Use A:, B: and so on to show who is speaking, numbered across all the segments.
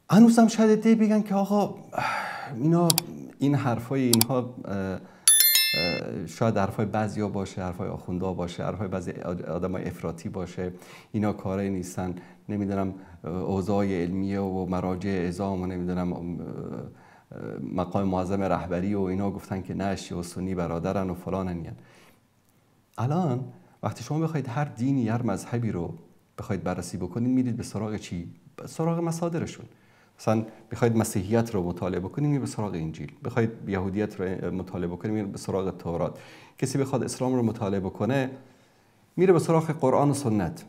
A: هنوزم شاید عده‌ای بگن که آقا این حرفای اینها شاید حرفای بعضیا باشه، حرفای آخوندا باشه، حرفای بعضی آدمای افراطی باشه، اینا کارایی نیستن، نمیدونم اوضاع علمیه و مراجع اعزام و نمیدونم مقام معظم رهبری و اینا گفتن که نه شیعه و سنی برادرن و فلانن. الان وقتی شما بخواید هر دینی هر مذهبی رو بخواید بررسی بکنید، میرید به سراغ چی؟ به سراغ مصادرشون. مثلا بخواید مسیحیت رو مطالعه بکنید، میرید به سراغ انجیل. بخواید یهودیت رو مطالعه بکنید، میرید به سراغ تورات. کسی بخواد اسلام رو مطالعه بکنه، میره به سراغ قرآن و سنت.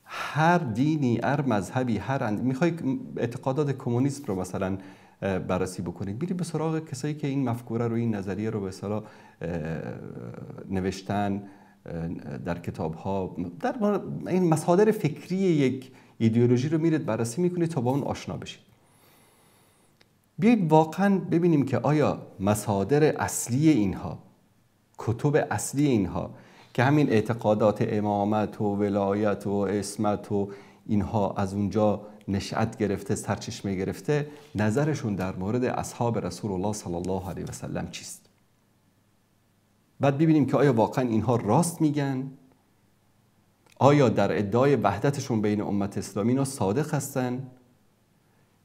A: هر دینی، هر مذهبی، میخواید اعتقادات کمونیسم رو مثلا بررسی بکنید، میرید به سراغ کسایی که این مفکوره رو، این نظریه رو به اصطلاح نوشتن در کتاب ها، در این مصادر فکری یک ایدئولوژی رو میرید بررسی میکنید تا با اون آشنا بشید. بیایید واقعا ببینیم که آیا مصادر اصلی اینها، کتب اصلی اینها که همین اعتقادات امامت و ولایت و عصمت و اینها از اونجا نشأت گرفته، سرچشمه گرفته، نظرشون در مورد اصحاب رسول الله صلی الله علیه و سلم چیست؟ بعد ببینیم که آیا واقعا اینها راست میگن؟ آیا در ادعای وحدتشون بین امت اسلامی اینا صادق هستن؟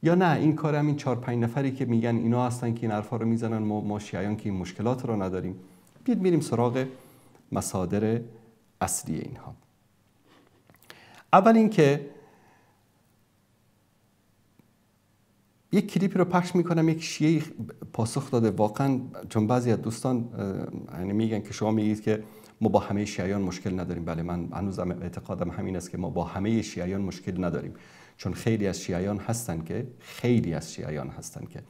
A: یا نه این کار همین 4-5 نفری که میگن اینا هستن که این حرفا رو میزنن، ما شیعیان که این مشکلات رو نداریم. بیاید میریم سراغ مصادر اصلی اینها. اول اینکه یک کلیپی رو پخش میکنم، یک شیعه پاسخ داده واقعا، چون بعضی از دوستان یعنی میگن که شما میگید که ما با همه شیعیان مشکل نداریم. بله، من هنوزم اعتقادم همین است که ما با همه شیعیان مشکل نداریم، چون خیلی از شیعیان هستن که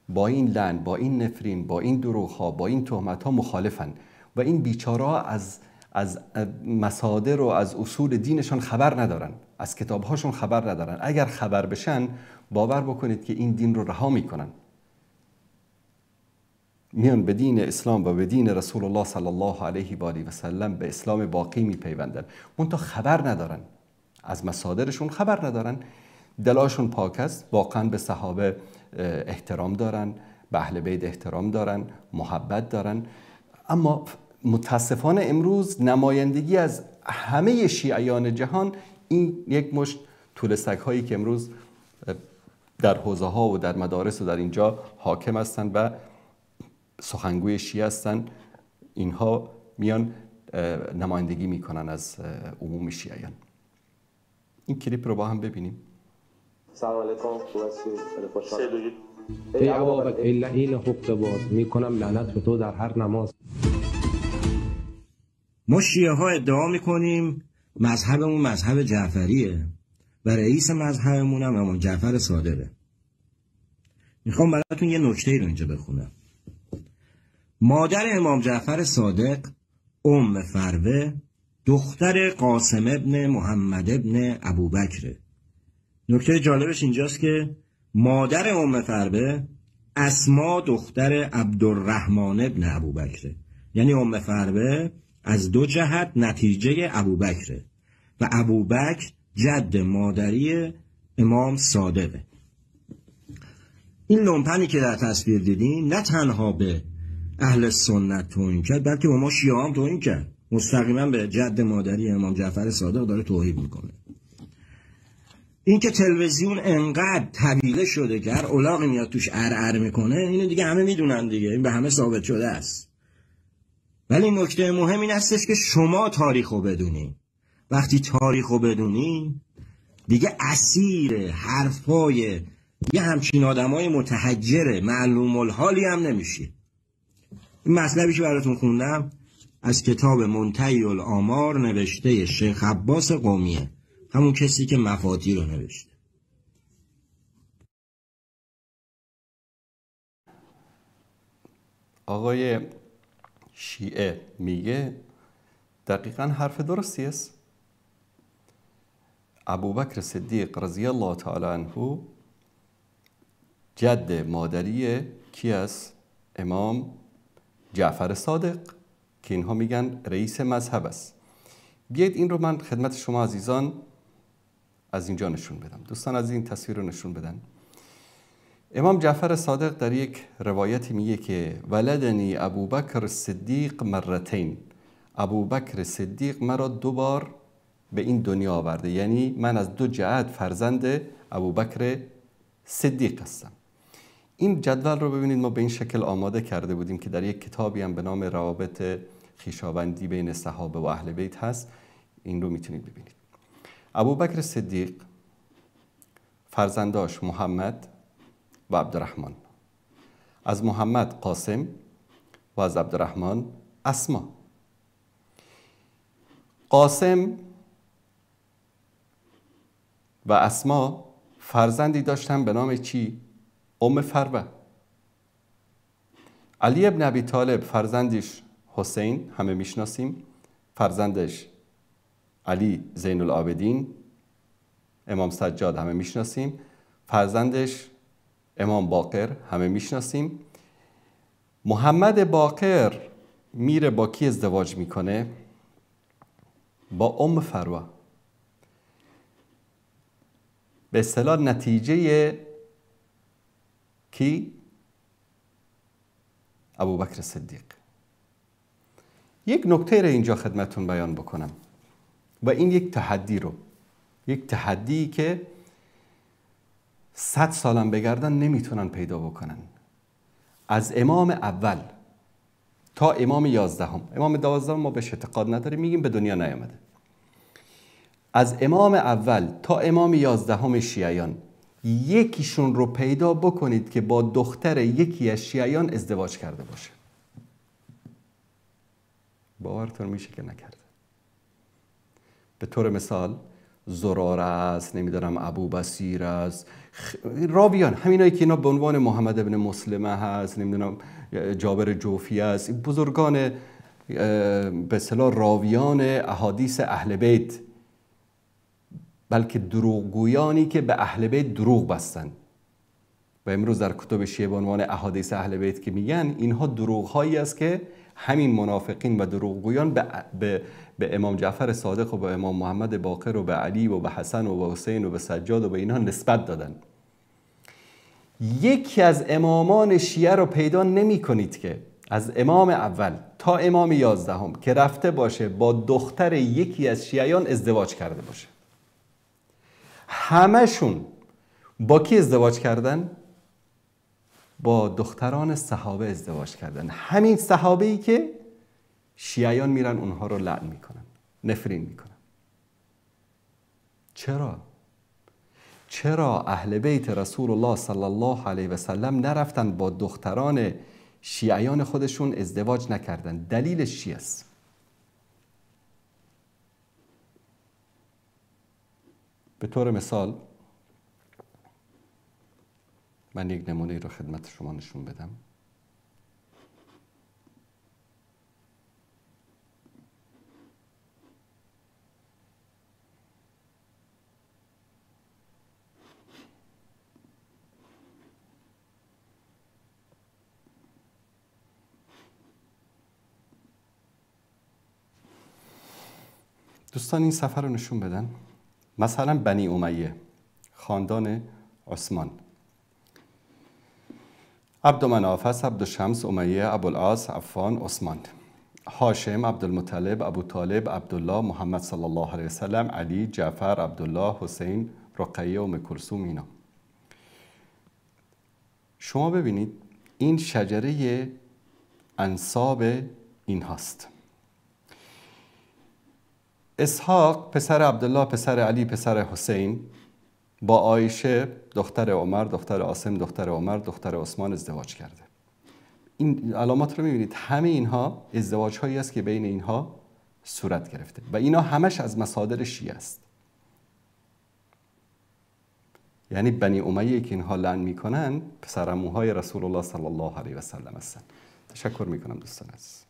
A: با این لعن، با این نفرین، با این دروغ‌ها، با این تهمت‌ها مخالفن و این بیچاره‌ها از مصادر و از اصول دینشان خبر ندارن، از کتابهاشون خبر ندارن. اگر خبر بشن باور بکنید که این دین رو رها میکنن، میان به دین اسلام و به دین رسول الله صلی الله علیه و آله و سلم، به اسلام باقی میپیوندن. منتها خبر ندارن، از مصادرشون خبر ندارن. دلاشون پاک است، واقعا به صحابه احترام دارن، به اهل بیت احترام دارن، محبت دارن. اما متاسفانه امروز نمایندگی از همه شیعیان جهان این یک مشت طولسک هایی که امروز در حوزه ها و در مدارس و در اینجا حاکم هستند و سخنگوی شیعه هستند، اینها میان نمایندگی میکنن از عموم شیعیان. این کلیپ رو با هم ببینیم.
B: سلام علیکم، خوشحالم.
C: ای ابابک ای لعین حق باز، میکنم لعنت به تو در هر نماز.
D: ما شیعه ها ادعا میکنیم مذهبمون مذهب جعفریه و رئیس مذهبمون هم امام جعفر صادقه. میخوام براتون یه نکته رو اینجا بخونم. مادر امام جعفر صادق فروه دختر قاسم ابن محمد ابن ابوبکره. نکته جالبش اینجاست که مادر فروه اسما دختر عبدالرحمن ابن ابوبکره، یعنی فروه از دو جهت نتیجه ابوبکره و ابوبکر جد مادری امام صادقه. این لومپنی که در تصویر دیدین نه تنها به اهل سنت توهین کرد، بلکه به ما شیعه هم توهین کرد. مستقیما به جد مادری امام جعفر صادق داره توهین میکنه. این که تلویزیون انقدر طویله شده که هر الاغی میاد توش ار میکنه، اینو دیگه همه میدونن دیگه، این به همه ثابت شده است. ولی نکته مهم این هستش که شما تاریخو بدونین. وقتی تاریخو بدونین دیگه اسیر حرفای یه همچین آدمای متحجر معلوم الحالی هم نمیشی. این مطلبی که براتون خوندم از کتاب منتهی الآمار نوشته شیخ عباس قمیه، همون کسی که مفاتیح رو نوشته.
A: آقای شیعه میگه دقیقا حرف درستی است. ابوبکر صدیق رضی الله تعالی عنه جد مادری کی است؟ امام جعفر صادق که اینها میگن رئیس مذهب است. بیایید این رو من خدمت شما عزیزان از اینجا نشون بدم. دوستان از این تصویر رو نشون بدن. امام جعفر صادق در یک روایتی میگه که ولدنی ابوبکر صدیق مرتین، ابوبکر صدیق مرا 2 بار به این دنیا آورده، یعنی من از 2 جهت فرزند ابوبکر صدیق هستم. این جدول رو ببینید ما به این شکل آماده کرده بودیم که در یک کتابی هم به نام روابط خویشاوندی بین صحابه و اهل بیت هست. این رو میتونید ببینید. ابوبکر صدیق فرزنداش محمد و عبدالرحمن، از محمد قاسم و از عبدالرحمن اسما. قاسم و اسما فرزندی داشتن به نام چی؟ ام فروه. علی ابن ابی طالب فرزندش حسین، همه میشناسیم. فرزندش علی زین العابدین، امام سجاد، همه میشناسیم. فرزندش امام باقر، همه میشناسیم. محمد باقر میره با کی ازدواج میکنه؟ با ام فروه. به اصطلاح نتیجه کی؟ ابوبکر صدیق. یک نکته رو اینجا خدمتون بیان بکنم و این یک تحدی که 100 سالم بگردن نمیتونن پیدا بکنن. از امام اول تا امام 11، امام 12 ما بهش اعتقاد نداریم، میگیم به دنیا نیامده. از امام اول تا امام 11 شیعیان یکیشون رو پیدا بکنید که با دختر یکی از شیعیان ازدواج کرده باشه. باورتون میشه که نکرده. به طور مثال زراره است، نمیدونم ابو بصیر است، راویان همینایی که اینا به عنوان محمد ابن مسلمه هست، نمیدونم جابر جوفی است، بزرگان به اصطلاح راویان احادیث اهل بیت، بلکه دروغگویانی که به اهل بیت دروغ بستن و امروز در کتب شیعه به عنوان احادیث اهل بیت که میگن، اینها دروغهایی است که همین منافقین و دروغگویان به امام جعفر صادق و به امام محمد باقر و به علی و به حسن و به حسین و به سجاد و به اینها نسبت دادن. یکی از امامان شیعه رو پیدا نمی کنید که از امام اول تا امام 11 که رفته باشه با دختر یکی از شیعیان ازدواج کرده باشه. همشون با کی ازدواج کردن؟ با دختران صحابه ازدواج کردن. همین صحابه‌ای که شیعیان میرن اونها رو لعن میکنن، نفرین میکنن. چرا اهل بیت رسول الله صلی الله علیه و سلم نرفتن با دختران شیعیان خودشون ازدواج نکردن؟ دلیلش چی است؟ به طور مثال من یک نمونه رو خدمت شما نشون بدم. دوستان این صفحه رو نشون بدن. مثلا بنی امیه، خاندان عثمان، عبدمناف است، عبدالشمس، امیه، ابوالعاص، عفان، عثمان، هاشم، عبدالمطلب، ابو طالب، عبدالله، محمد صلی الله علیه وسلم، علی، جعفر، عبدالله، حسین، رقیه، ام کلثوم. اینا شما ببینید این شجره انساب این هاست. اسحاق پسر عبدالله، پسر علی، پسر حسین، با عایشه دختر عمر، دختر عاصم، دختر عمر، دختر عثمان ازدواج کرده. این علامات رو میبینید، همه اینها ازدواج هایی است که بین اینها صورت گرفته و اینا همش از مصادر شیعه است. یعنی بنی امیه که اینها لعن میکنن پسرعموهای رسول الله صلی الله علیه و سلم هستن. تشکر میکنم دوستان عزیز.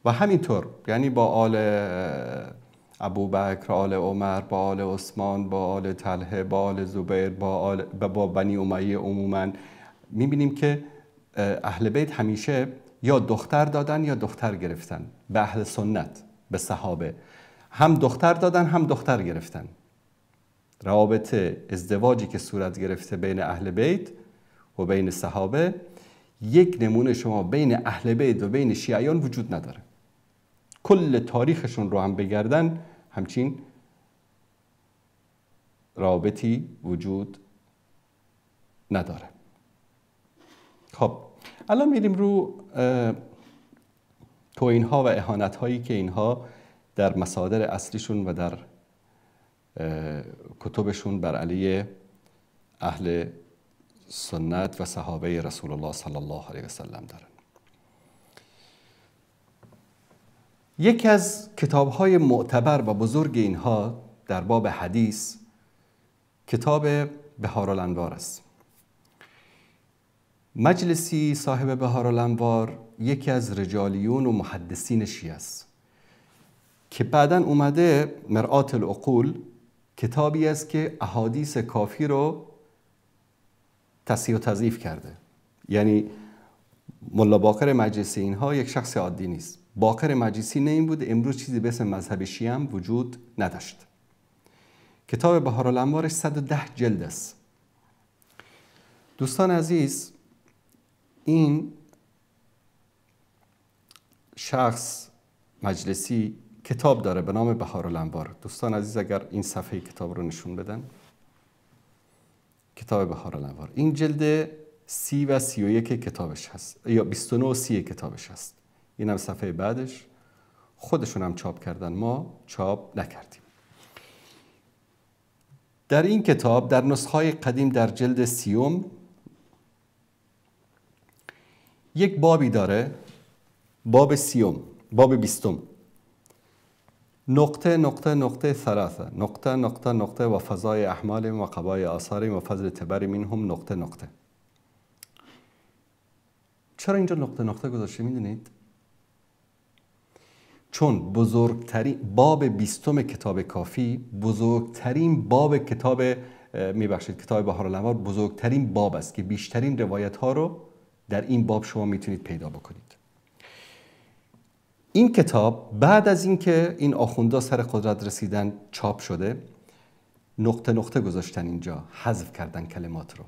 A: و همینطور یعنی با آل ابوبکر، آل عمر، با آل عثمان، با آل طلحه، با آل زبیر، با بنی امیه عموما میبینیم که اهل بیت همیشه یا دختر دادن یا دختر گرفتن. به اهل سنت، به صحابه هم دختر دادن هم دختر گرفتن. روابط ازدواجی که صورت گرفته بین اهل بیت و بین صحابه، یک نمونه شما بین اهل بیت و بین شیعیان وجود نداره. کل تاریخشون رو هم بگردن همچین رابطی وجود نداره. خب الان میریم رو توهین‌ها و اهانت‌هایی که اینها در مصادر اصلیشون و در کتبشون بر علیه اهل سنت و صحابه رسول الله صلی الله علیه و سلم دارن. یکی از کتاب‌های معتبر و بزرگ اینها در باب حدیث کتاب بهارالانوار است. مجلسی صاحب بهارالانوار یکی از رجالیون و محدثین شیعه است که بعداً اومده مرآت العقول، کتابی است که احادیث کافی رو تصحیح و تضعیف کرده. یعنی ملا باقر مجلسی اینها یک شخص عادی نیست. باقر مجلسی نه این بود، امروز چیزی به اسم مذهب شیعه هم وجود نداشت. کتاب بهارالانوارش 110 جلد است. دوستان عزیز، این شخص مجلسی کتاب داره به نام بهارالانوار. دوستان عزیز اگر این صفحه کتاب رو نشون بدن، کتاب بهارالانوار، این جلد 30 و 31 کتابش هست، یا 29 و 30 کتابش هست. این هم صفحه بعدش، خودشون هم چاپ کردن، ما چاپ نکردیم. در این کتاب در نسخه‌های قدیم در جلد 30 یک بابی داره، باب 30، باب 20، نقطه نقطه نقطه ثلاثه نقطه نقطه نقطه و فضای احمال و قبای آثار و فضل تبر منهم نقطه نقطه. چرا اینجا نقطه نقطه گذاشته میدونید؟ چون بزرگترین باب 20 کتاب کافی، بزرگترین باب کتاب کتاب بهارالانوار بزرگترین باب است که بیشترین روایت ها رو در این باب شما میتونید پیدا بکنید. این کتاب بعد از اینکه این آخوندا سر قدرت رسیدن چاپ شده، نقطه نقطه گذاشتن اینجا، حذف کردن کلمات رو.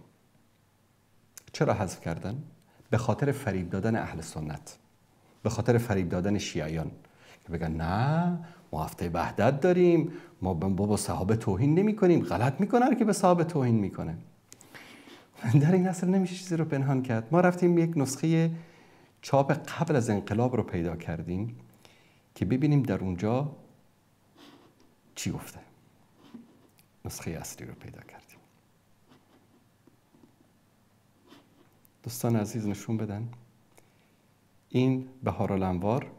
A: چرا حذف کردن؟ به خاطر فریب دادن اهل سنت، به خاطر فریب دادن شیعیان که بگن نه ما هفته وحدت داریم، ما با صحابه توهین نمی کنیم. غلط میکنن که به صحابه توهین میکنه. در این اصل نمیشه چیزی رو پنهان کرد. ما رفتیم یک نسخه چاپ قبل از انقلاب رو پیدا کردیم که ببینیم در اونجا چی گفته. نسخه اصلی رو پیدا کردیم. دوستان عزیز نشون بدن. این بهارالانوار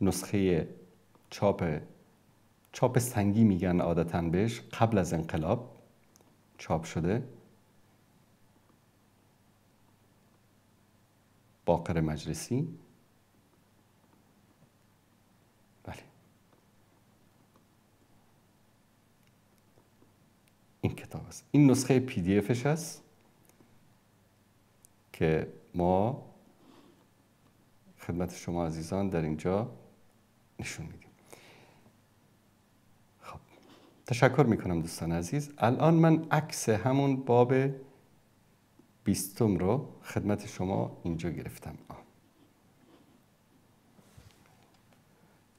A: نسخه چاپ سنگی میگن عادتاً بهش، قبل از انقلاب چاپ شده. باقر مجلسی. بله این کتاب است. این نسخه PDF است که ما خدمت شما عزیزان در اینجا نشون میدیم. خب تشکر میکنم دوستان عزیز. الان من عکس همون باب 20 رو خدمت شما اینجا گرفتم.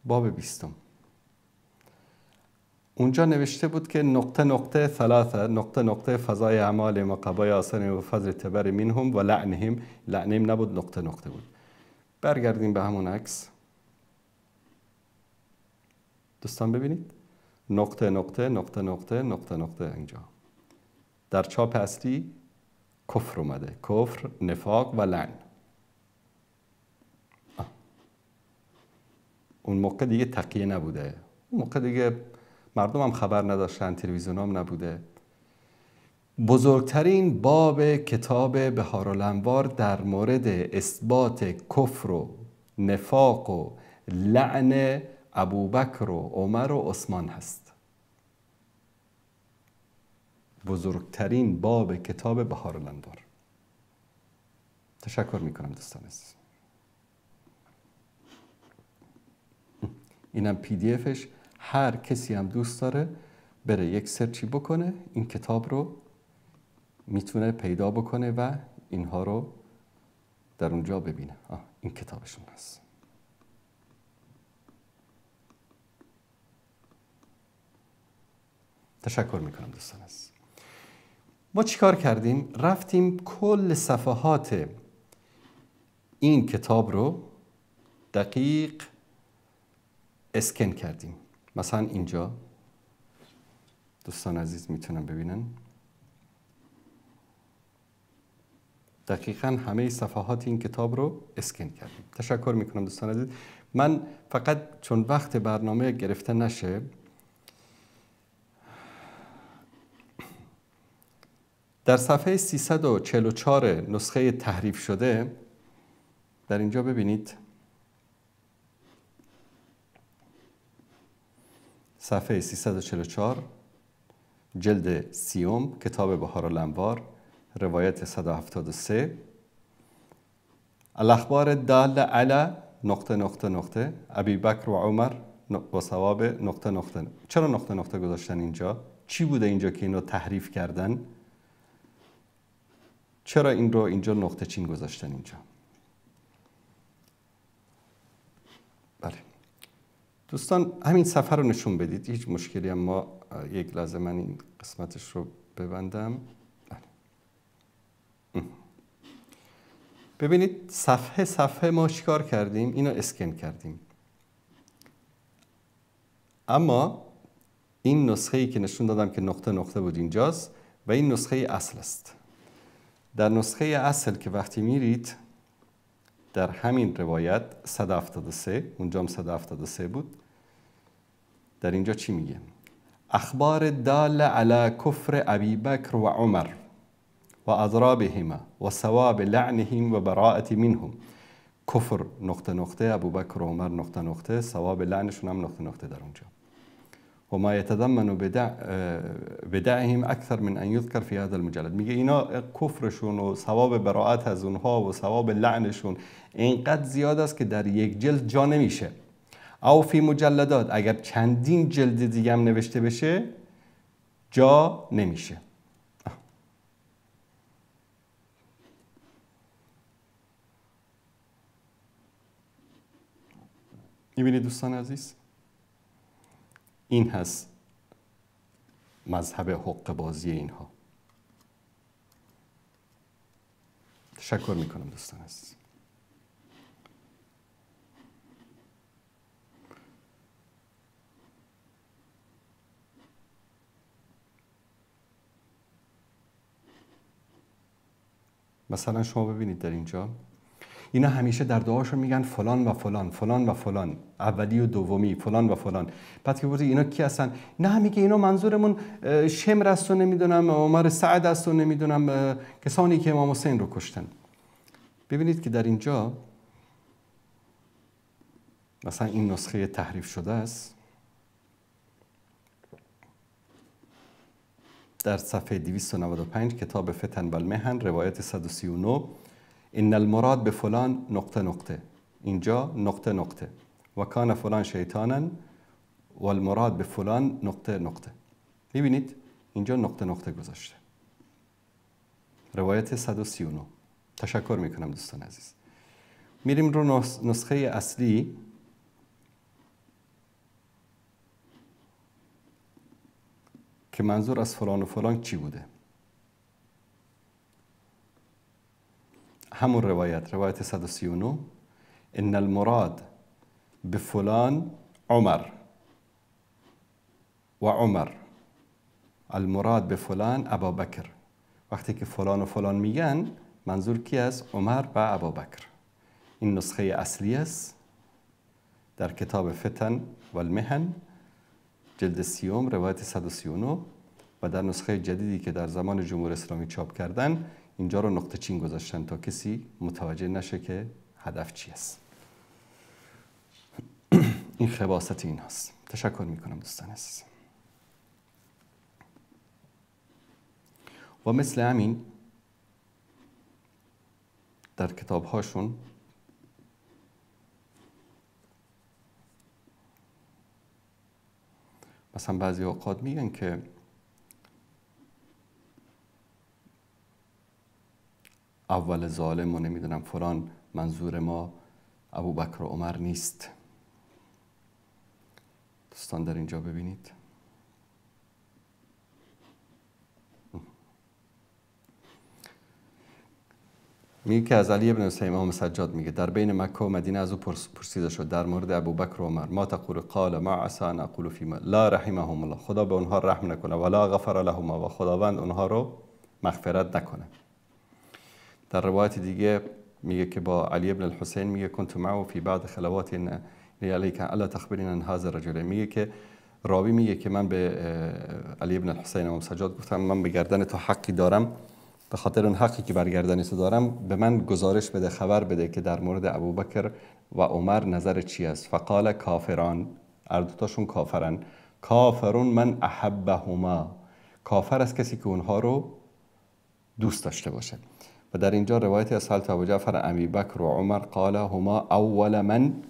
A: باب 20 اونجا نوشته بود که نقطه نقطه ثلاثه نقطه نقطه فضای اعمال و قبای آثار و فضل تبر منهم و لعنهم. لعنهم نبود، نقطه نقطه بود. برگردیم به همون عکس دوستان ببینید، نقطه نقطه نقطه نقطه نقطه نقطه. اینجا در چاپ اصلی کفر اومده، کفر، نفاق و لعن. اون موقع دیگه تقیه نبوده، اون موقع دیگه مردم هم خبر نداشتن، تلویزیون هم نبوده. بزرگترین باب کتاب بهارالانوار در مورد اثبات کفر و نفاق و لعن ابوبکر و عمر و عثمان هست. بزرگترین باب کتاب بهارالانوار. تشکر میکنم دوستان عزیز. اینم پی دی افش، هر کسی هم دوست داره بره یک سرچی بکنه این کتاب رو میتونه پیدا بکنه و اینها رو در اونجا ببینه. این کتابشون هست. تشکر میکنم دوستان عزیز. ما چیکار کردیم؟ رفتیم کل صفحات این کتاب رو دقیق اسکن کردیم. مثلا اینجا دوستان عزیز میتونن ببینن دقیقاً همه صفحات این کتاب رو اسکن کردیم. تشکر میکنم دوستان عزیز. من فقط چون وقت برنامه گرفته نشه در صفحه 344 نسخه تحریف شده در اینجا ببینید، صفحه 344 جلد 30 کتاب بهارالانوار روایت 173 الاخبار الداله علی نقطه نقطه نقطه ابی بکر و عمر و ثواب نقطه نقطه. چرا نقطه نقطه گذاشتن اینجا؟ چی بوده اینجا که اینو تحریف کردن؟ چرا این رو اینجا نقطه چین گذاشتن اینجا؟ بله دوستان همین صفحه رو نشون بدید، هیچ مشکلی هم ما یک لحظه من این قسمتش رو ببندم. ببینید صفحه ما چیکار کردیم؟ اینو اسکن کردیم. اما این نسخه‌ای که نشون دادم که نقطه نقطه بود اینجاست و این نسخه اصل است. در نسخه اصل که وقتی میرید در همین روایت 173 اونجا هم 173 بود، در اینجا چی میگه؟ اخبار داله علی کفر ابی بکر و عمر و اضرابهما و ثواب لعنهم و براءت منهم. کفر نقطه نقطه، ابو بکر و عمر نقطه نقطه، ثواب لعنشون هم نقطه نقطه در اونجا. و ما یتضمن بدعهم اکثر من ان یذکر فی هذا المجلد. میگه اینا کفرشون و ثواب براءت از اونها و ثواب لعنشون اینقدر زیاد است که در یک جلد جا نمیشه. او فی مجلدات، اگر چندین جلد دیگه هم نوشته بشه جا نمیشه. میبینید دوستان عزیز، این هست مذهب حق بازی اینها. تشکر میکنم دوستان عزیز. مثلا شما ببینید در اینجا اینا همیشه در دعاشون میگن فلان و فلان، فلان و فلان، اولی و دومی، فلان و فلان. بعد که بودی اینا کی هستن؟ نه میگه اینا منظورمون شمر است و نمیدونم عمر سعد است و نمیدونم کسانی که امام حسین رو کشتن. ببینید که در اینجا مثلا این نسخه تحریف شده است. در صفحه 295 کتاب فتن و المحن روایت 139 ان المراد به فلان نقطه نقطه، اینجا نقطه نقطه و کان فلان شیطانا و المراد به فلان نقطه نقطه. میبینید اینجا نقطه نقطه گذاشته. روایت 139. تشکر میکنم دوستان عزیز. میریم رو نسخه اصلی. که منظور از فلان و فلان چی بوده؟ همون روایت 139 ان المراد به فلان عمر و عمر، المراد به فلان ابابکر. وقتی که فلان و فلان میگن منظور کی است؟ عمر و ابابکر. این نسخه اصلی است در کتاب فتن و المحن جلد 30 روایت 139 و در نسخه جدیدی که در زمان جمهوری اسلامی چاپ کردن اینجا رو نقطه چین گذاشتن تا کسی متوجه نشه که هدف چی است. این خباثت این هست. تشکر میکنم دوستان عزیز. و مثل همین در کتاب هاشون مثلا بعضی اوقات میگن که اول ظالم و نمیدونم فلان، منظور ما ابوبکر و عمر نیست. دوستان در اینجا ببینید میگه که از علی ابن حسین امام سجاد میگه در بین مکه و مدینه از او پرسیده شد در مورد ابوبکر و عمر ما تقول؟ قال ما عسى ان اقول فيما لا رحمهم الله، خدا به اونها رحم نکنه، ولا غفر لهما، و خداوند اونها رو مغفرت نکنه. در روایت دیگه میگه که با علی ابن الحسین میگه كنت معه في بعض خلوات علیک الا تخبرین عن هذا الرجل. میگه که راوی میگه که من به علی ابن الحسین امام سجاد گفتم من به گردن تو حقی دارم، به خاطر اون حقی که بر گردن تو دارم به من گزارش بده، خبر بده که در مورد ابوبکر و عمر نظر چی است. فقال کافران، هر دو تاشون کافرن. کافرون من احبهما، کافر است کسی که اونها رو دوست داشته باشه. و در اینجا روایت از حضرت ابوجعفر ابی بکر و عمر قال هما اول من،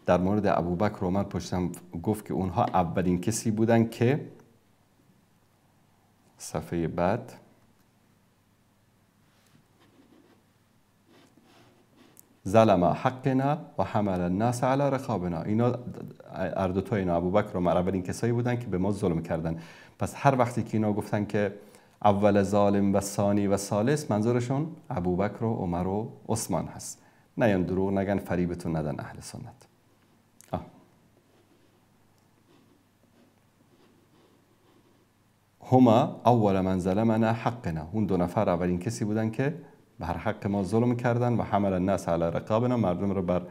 A: در مورد ابوبکر و عمر پشتم گفت که اونها اولین کسی بودن که صفحه بعد ظلم حقنا و حمل الناس علی رقابنا. اینا هر دو تا اینا ابوبکر و عمر اولین کسایی بودن که به ما ظلم کردن. پس هر وقتی که اینا گفتن که اول ظالم و ثانی و ثالث، منظورشون ابوبکر و عمر و عثمان هست. نه دروغ نگن، فریبتون ندن اهل سنت. هما اول من ظلمنا حقنا، اون دو نفر اولین کسی بودن که بر حق ما ظلم کردن. و حمل الناس علی رقابنا، مردم رو بر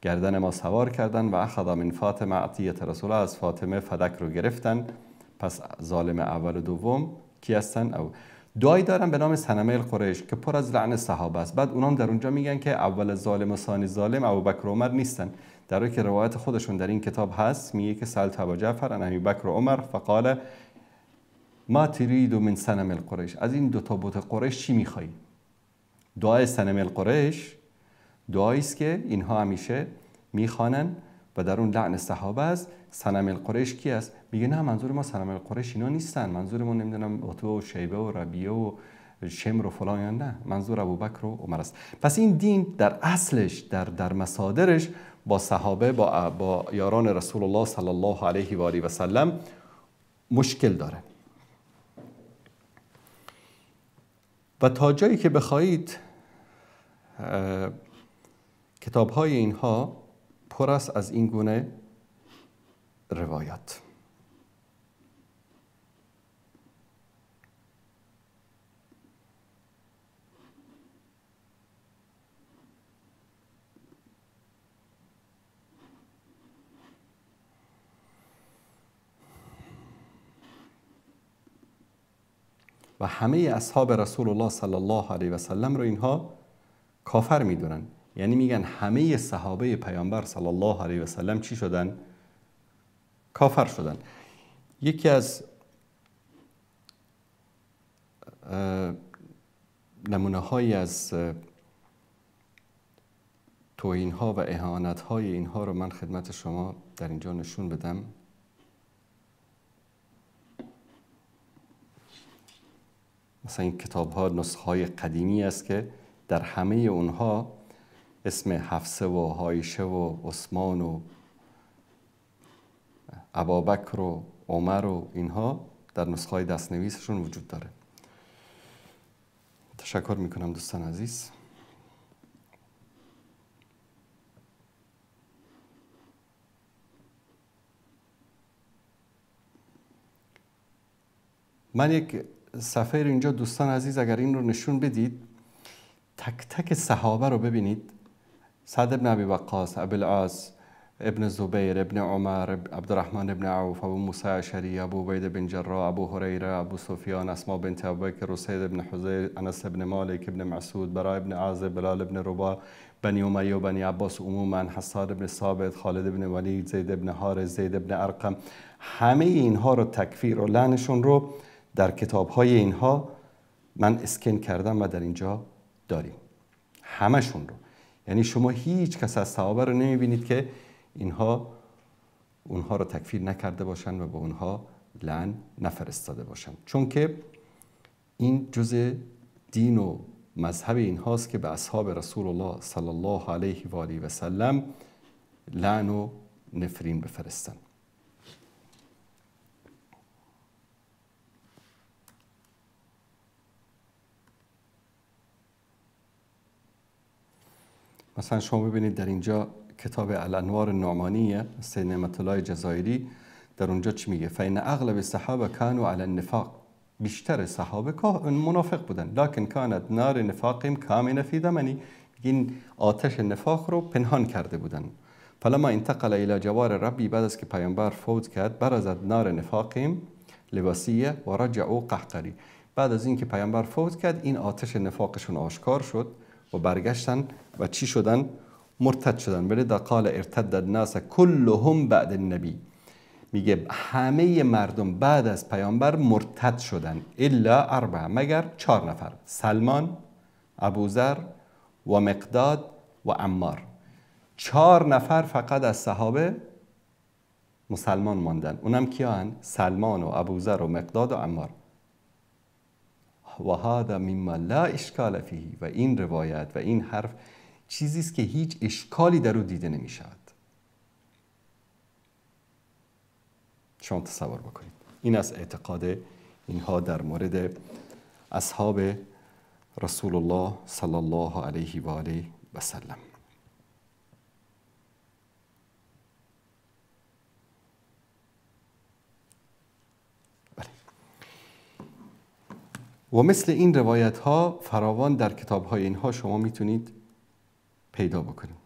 A: گردن ما سوار کردن. و اخذ من فاطمه عطیه رسول الله، از فاطمه فدک رو گرفتن. پس ظالم اول و دوم کی هستن؟ او دعایی دارن به نام صنمه القریش که پر از لعن صحابه است. بعد اونام در اونجا میگن که اول ظالم و ثانی ظالم ابوبکر و عمر نیستن، در حالی که روایت خودشون در این کتاب هست. میگه که سألت ابوجعفر عن ابوبکر و عمر فقال ما تريد من صنم القریش، از این دو تا بت قریش چی میخوای؟ دعای صنم القریش دعایی است که اینها همیشه میخوانن و در اون لعن صحابه است. صنم القریش کی است؟ میگه نه منظور ما صنم القریش اینا نیستن، منظورمون نمیدونم عتبه و شیبه و ربیعه و شمر و فلان، یا نه، منظور ابوبکر و عمر است. پس این دین در اصلش در مصادرش با صحابه با یاران رسول الله صلی الله علیه و آله و سلم مشکل داره. و تا جایی که بخواهید کتاب‌های اینها پر است از این گونه روایات. و همه اصحاب رسول الله صلی الله علیه و سلم رو اینها کافر میدونن. یعنی میگن همه صحابه پیامبر صلی الله علیه و سلم چی شدن؟ کافر شدن. یکی از نمونه های از توهین ها و اهانت های اینها رو من خدمت شما در اینجا نشون بدم. مثلا این کتاب ها نسخه های قدیمی است که در همه اونها اسم حفصه و عایشه و عثمان و ابوبکر و عمر و اینها در نسخه های دستنویسشون وجود داره. تشکر میکنم دوستان عزیز. من یک صفحه اینجا دوستان عزیز اگر این رو نشون بدید، تک تک صحابه رو ببینید. سعد بن ابی وقاص، ابو العاص، ابن زبیر، ابن عمر، عبدالرحمن ابن عوف، ابو موسی اشعری، ابو عبیده بن جراح، ابو هریره، ابو سفیان، اسماء بنت ابوبکر، اسید بن حضیر، انس بن مالک، ابن مسعود، براء ابن عازب، بلال ابن رباح، بنی امیه و بنی عباس عموما، حسان بن ثابت، خالد بن ولید، زید بن حارث، زید بن ارقم، همه اینها رو تکفیر و لعنشون رو در کتاب‌های اینها من اسکن کردم و در اینجا داریم، همشون رو. یعنی شما هیچ کس از صحابه رو نمیبینید که اونها رو تکفیر نکرده باشن و به اونها لعن نفرستاده باشن، چون که این جزء دین و مذهب اینهاست که به اصحاب رسول الله صلی الله علیه و آله و سلم لعن و نفرین بفرستن. مثلا شما ببینید در اینجا کتاب الانوار النعمانیه سید نعمت الله جزایری در اونجا چی میگه؟ فإن اغلب الصحابه كانوا على النفاق، بیشتر صحابه منافق بودن، لکن كانت نار نفاقهم كامنه في دمنی، این آتش نفاق رو پنهان کرده بودن. فلما انتقل الى جوار ربی، بعد از که پیامبر فوت کرد، برزد نار نفاقهم لباسیه و رجعوا قهقری، بعد از اینکه پیامبر فوت کرد این آتش نفاقشون آشکار شد و برگشتن و چی شدن؟ مرتد شدن. بلذا قال ارتد الناس كلهم بعد النبی، میگه همه مردم بعد از پیامبر مرتد شدن، الا اربعه، مگر 4 نفر، سلمان، ابوذر و مقداد و عمار. 4 نفر فقط از صحابه مسلمان ماندن، اونم کیان؟ سلمان و ابوذر و مقداد و عمار. و هذا مما لا اشکال فیه، و این روایت و این حرف چیزی است که هیچ اشکالی در او دیده نمی شود. شما تصور بکنید. این از اعتقاد اینها در مورد اصحاب رسول الله صلی الله علیه و آله و سلم. و مثل این روایت ها فراوان در کتاب های اینها شما میتونید پیدا بکنید.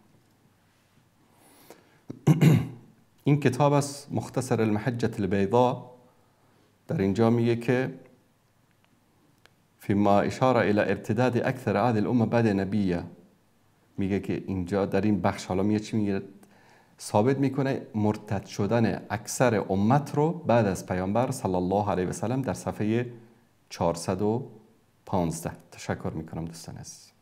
A: این کتاب از مختصر المحجة البیضاء در اینجا میگه که فيما اشاره الى ارتداد اکثر عهد الامه بعد نبیه، میگه که اینجا در این بخش حالا میگه چی میگه؟ ثابت میکنه مرتد شدن اکثر امت رو بعد از پیامبر صلی الله علیه و سلم در صفحه 415. تشکر میکنم دوستان عزیز.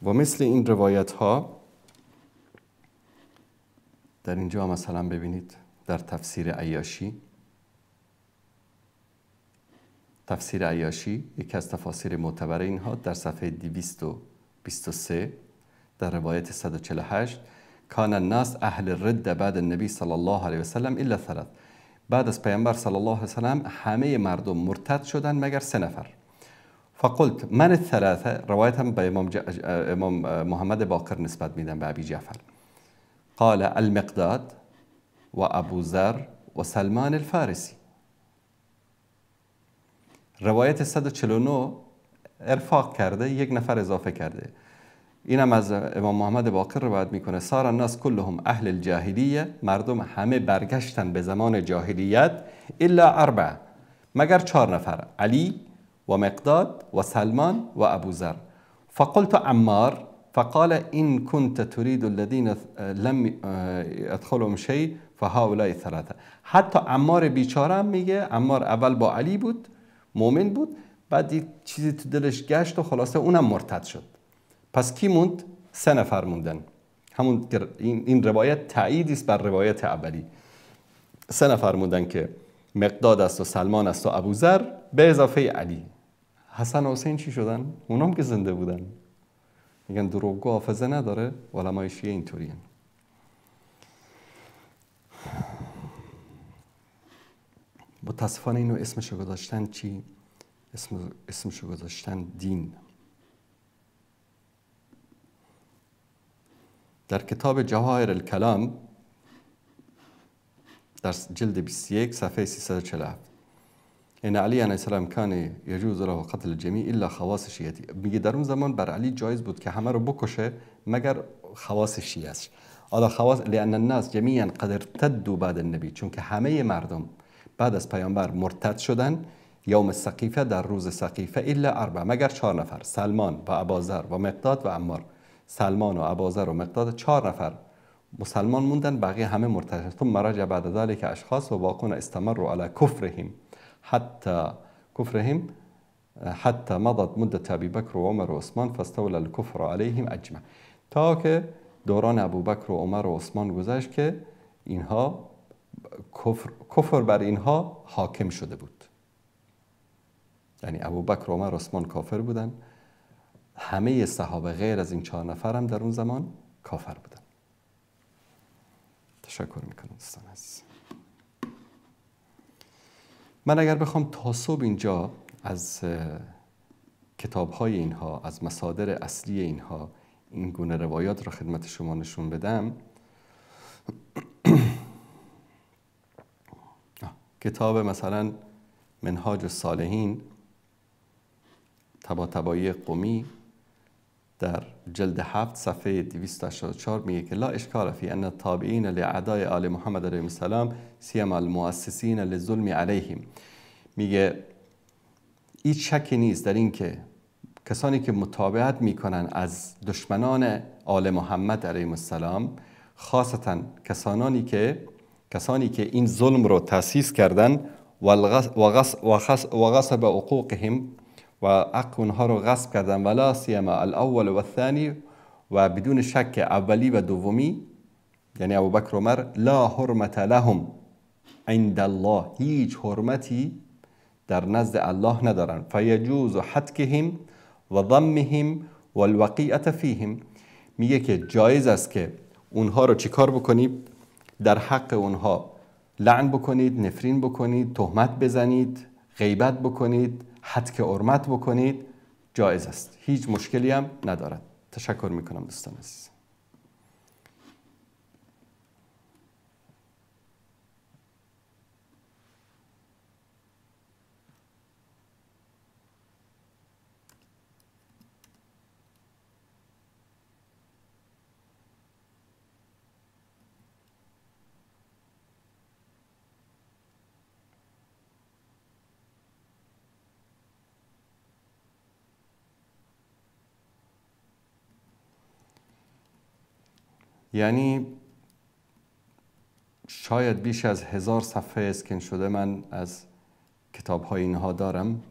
A: و مثل این روایت ها در اینجا مثلا ببینید در تفسیر عیاشی، تفسیر عیاشی یکی از تفاسیر معتبر اینها در صفحه 223 در روایت 148 کان الناس اهل الرد بعد النبی صلی الله علیه و سلم الا 3، بعد از پیامبر صلی الله علیه و سلم همه مردم مرتد شدن مگر 3 نفر. فقلت من الثلاثه، روایت هم به امام محمد باقر نسبت میدن به ابی جعفر، قال المقداد و ابوذر و سلمان الفارسی. روایت 149 ارفاق کرده، 1 نفر اضافه کرده. اینم از امام محمد باقر روایت میکنه صار الناس كلهم اهل الجاهلیه، مردم همه برگشتن به زمان جاهلیت، الا 4، مگر 4 نفر، علی و مقداد و سلمان و ابوذر. فقلت عمار فقال إن كنت تريد الذين لم يدخلهم شيء فهؤلاء 3. حتی عمار بیچاره هم میگه، عمار اول با علی بود، مؤمن بود، بعد چیزی تو دلش گشت و خلاصه اونم مرتد شد. پس کی موند؟ 3 نفر موندن. همون این روایت تأییدی است بر روایت اولی. 3 نفر موندن که مقداد است و سلمان است و ابوذر به اضافه علی. حسن و حسین چی شدن؟ اونام که زنده بودن. میگن دروغگو حافظه نداره، علمای شیعه اینطوری هن. متاسفانه اینو اسمشو گذاشتن چی؟ اسمشو گذاشتن دین. در کتاب جواهر الکلام در جلد 21 صفحه 347 این علی علیه السلام کان یجوز له قتل الجمیع الا خواص شیعتی. میگه در اون زمان بر علی جایز بود که همه رو بکشه مگر خواص شیعش. حالا خواص لان الناس جمیعا قد ارتدوا بعد النبی، چون که همه مردم بعد از پیامبر مرتد شدن یوم السقیفه، در روز سقیفه، الا 4 مگر 4 نفر، سلمان و ابوذر و مقداد و عمار. سلمان و ابوذر و مقداد 4 نفر مسلمان موندن، بقیه همه مرتد. ثم رجع بعد ذلك اشخاص و باقون استمروا على كفرهم حتى مضت مدت ابی بکر و عمر و عثمان فاستولى الكفر عليهم اجمع. تا که دوران ابوبکر و عمر و عثمان گذشت که اینها کفر بر اینها حاکم شده بود. یعنی ابوبکر و عمر و عثمان کافر بودن، همه صحابه غیر از این 4 نفر هم در اون زمان کافر بودن. تشکر میکنم دوستان عزیز. من اگر بخوام تا صبح اینجا از کتاب‌های اینها، از مصادر اصلی اینها این گونه روایات را خدمت شما نشون بدم، کتاب مثلا منهاج الصالحین طباطبایی قمی در جلد 7 صفحه 284 میگه که لا اشکال فی ان التابعین لاعداء آل محمد علیهم السلام سیما المؤسسین للظلم علیهم. میگه هیچ شکی نیست در این که کسانی که متابعت میکنن از دشمنان آل محمد علیهم السلام، خاصتا کسانی که این ظلم رو تأسیس کردن و غصب حقوقهم و حق اونها رو غصب کردن، ولا سیما الاول و الثانی، و بدون شک اولی و دومی یعنی ابوبکر و عمر، لا حرمت لهم عند الله، هیچ حرمتی در نزد الله ندارن. فیجوز حتکهم و ضمهم و الوقیعت فیهم. میگه که جایز است که اونها رو چیکار بکنید؟ در حق اونها لعن بکنید، نفرین بکنید، تهمت بزنید، غیبت بکنید، حتک حرمت بکنید، جایز است، هیچ مشکلی هم ندارد. تشکر میکنم دوستان عزیز. یعنی شاید بیش از 1000 صفحه اسکن شده من از کتاب های اینها دارم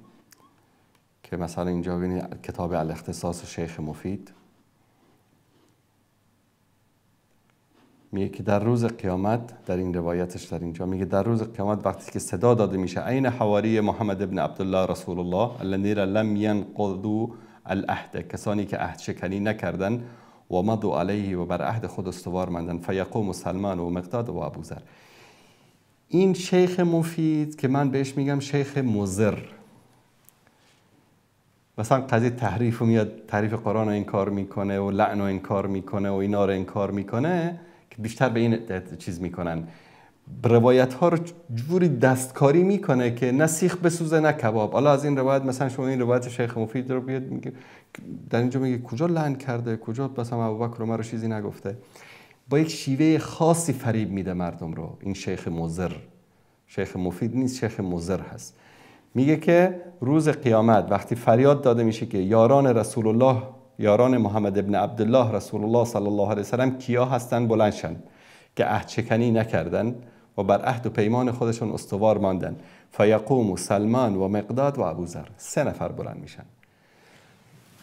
A: که مثلا اینجا ببینید کتاب الاختصاص شیخ مفید میگه که در روز قیامت، در این روایتش در اینجا میگه در روز قیامت وقتی که صدا داده میشه عین حواری محمد ابن عبدالله رسول الله الذین لم ینقضوا العهد، کسانی که عهد شکنی نکردن و مضوا علیه و بر عهد خود استوار ماندن، فیقوم سلمان و مقداد و ابوذر. این شیخ مفید که من بهش میگم شیخ مضر، مثلا قضیه تحریف رو میاد، تحریف قرآن رو انکار میکنه و لعن رو انکار میکنه و اینا رو انکار میکنه که بیشتر به این چیز میکنن، روایت ها رو جوری دستکاری میکنه که نه سیخ بسوزه نه کباب. حالا از این روایت مثلا شما این روایت شیخ مفید رو بیاد میگه در اینجا میگه کجا لعن کرده، کجا مثلا ابوبکر عمر رو چیزی نگفته، با یک شیوه خاصی فریب میده مردم رو. این شیخ مضر، شیخ مفید نیست، شیخ مضر هست. میگه که روز قیامت وقتی فریاد داده میشه که یاران رسول الله، یاران محمد ابن عبدالله رسول الله صلی الله علیه وسلم کیا هستن بلندشن که عهد شکنی نکردن و بر عهد و پیمان خودشون استوار ماندن، فیقوم سلمان و مقداد و ابوذر، 3 نفر بلند میشن.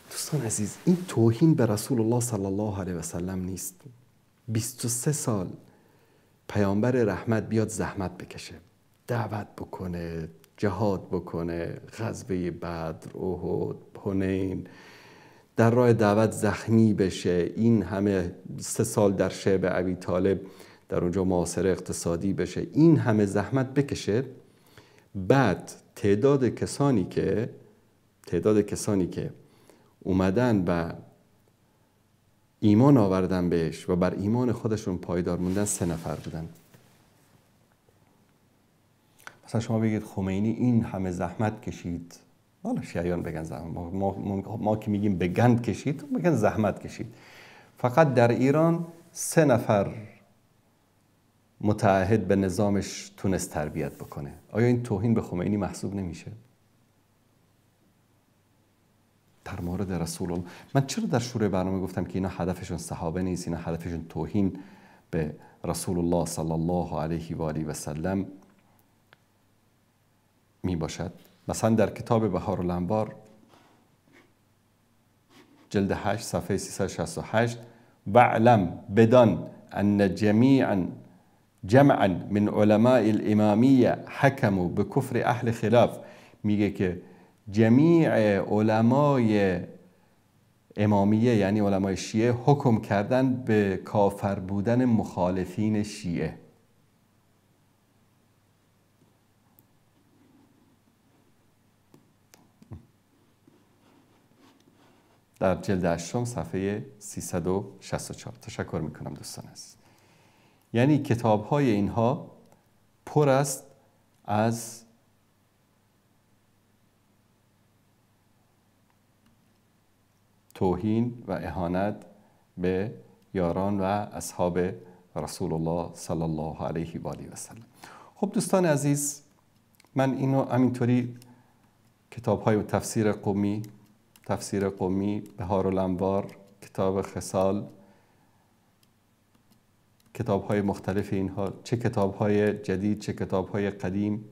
A: دوستان عزیز، این توهین به رسول الله صلی الله علیه وسلم نیست. 23 سال پیامبر رحمت بیاد زحمت بکشه، دعوت بکنه، جهاد بکنه، غزوه بدر، احد، حنین، در راه دعوت زخمی بشه، این همه 3 سال در شعب ابی طالب در اونجا محاصره اقتصادی بشه، این همه زحمت بکشه، بعد تعداد کسانی که اومدن و ایمان آوردن بهش و بر ایمان خودشون پایدار موندن 3 نفر بودن. مثلا شما بگید خمینی این همه زحمت کشید، حالا شیعیان بگن زحمت، ما که میگیم به گند کشید، بگن زحمت کشید. فقط در ایران 3 نفر متعهد به نظامش تونست تربیت بکنه. آیا این توهین به خمینی محسوب نمیشه؟ در مورد رسول الله، من چرا در شروع برنامه گفتم که اینا هدفشون صحابه نیست، اینا هدفشون توهین به رسول الله صلی الله علیه و آله و سلم می باشد؟ مثلا در کتاب بهار الانوار جلد 8 صفحه 368 واعلم بدان ان جمعا من علماء الامامیه حکموا به کفر اهل خلاف، میگه که جمیع علمای امامیه یعنی علمای شیعه حکم کردن به کافر بودن مخالفین شیعه. در جلد 8 صفحه 364. تشکر میکنم دوستان عزیز. یعنی کتاب های اینها پر است از توهین و اهانت به یاران و اصحاب رسول الله صلی الله علیه و آله و سلم. خب دوستان عزیز، من اینو همینطوری کتاب های تفسیر قمی، بهار الانوار، کتاب خصال، کتاب های مختلف اینها، چه کتاب های جدید چه کتاب های قدیم،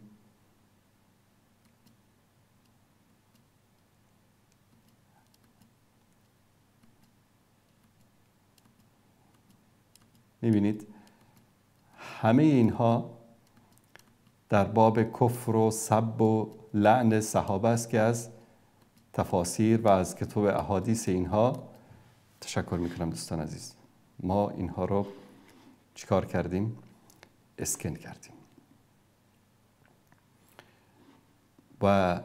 A: میبینید همه اینها در باب کفر و سب و لعن صحابه است که از تفاسیر و از کتب احادیث اینها. تشکر میکنم دوستان عزیز. ما اینها رو چیکار کردیم؟ اسکن کردیم و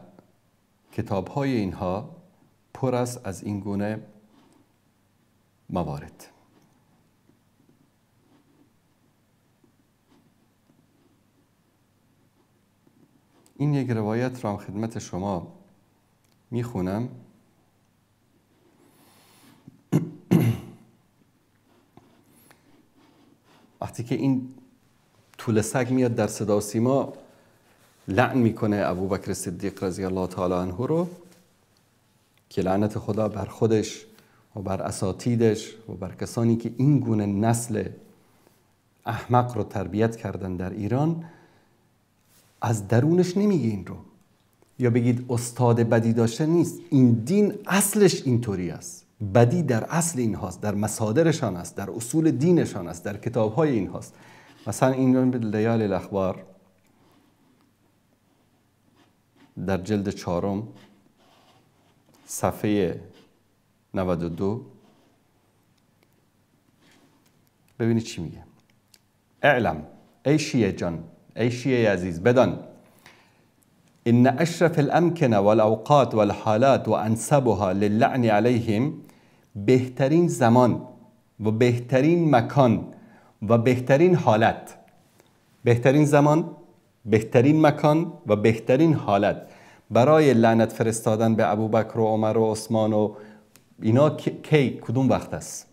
A: کتاب های اینها پر است از این گونه موارد. این یک روایت را خدمت شما میخونم. وقتی که این طول سگ میاد در صدا و سیما لعن میکنه ابوبکر صدیق رضی الله تعالی عنه رو، که لعنت خدا بر خودش و بر اساتیدش و بر کسانی که این گونه نسل احمق رو تربیت کردن در ایران، از درونش نمیگه این رو، یا بگید استاد بدی داشته نیست. این دین اصلش اینطوری است. بدی در اصل این هاست، در مصادرشان است، در اصول دینشان است، در کتاب‌های این هاست. مثلا این لیال الاخبار در جلد 4 صفحه 92 ببینید چی میگه. اعلم ای شیعه جان، ای شیعه عزیز، بدان ان اشرف الامکنه والاوقات والحالات و انسبها للعن علیهم، بهترین زمان و بهترین مکان و بهترین حالت، بهترین زمان، بهترین مکان و بهترین حالت برای لعنت فرستادن به ابوبکر و عمر و عثمان و اینا کی کدوم وقت است؟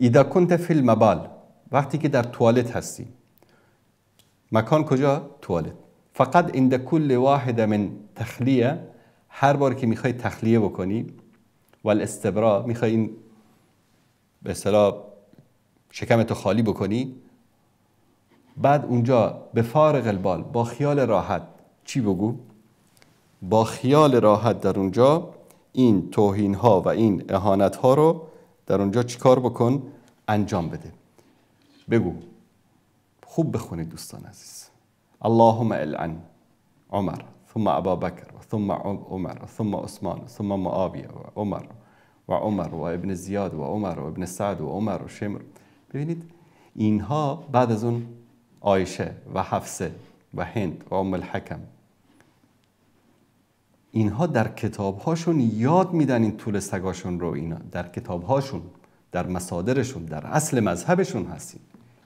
A: اذا كنت فی المبال، وقتی که در توالت هستی. مکان کجا؟ توالت. فقط عند کل واحد من تخلیه، هر بار که میخوای تخلیه بکنی، و الاستبراء، میخوای این به اصطلاح شکمتو خالی بکنی، بعد اونجا به فارغ البال، با خیال راحت، چی بگو؟ با خیال راحت در اونجا این توهین ها و این اهانت ها رو در اونجا چیکار بکن؟ انجام بده. بگو، خوب بخونید دوستان عزیز. اللهم العن عمر ثم ابابکر ثم عمر ثم عثمان ثم معاویه و عمر و ابن زیاد و عمر و ابن سعد و عمر و شمر. ببینید اینها بعد از اون عایشه و حفصه و هند و ام الحکم، اینها در کتابهاشون یاد میدن این طول سگاشون رو. اینا در کتابهاشون، در مصادرشون، در اصل مذهبشون هستین.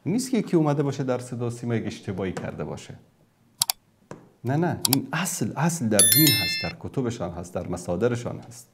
A: نیست که یکی اومده باشه در صدا و سیما یک اشتباهی کرده باشه. نه این اصل در دین هست، در کتبشان هست، در مصادرشان هست.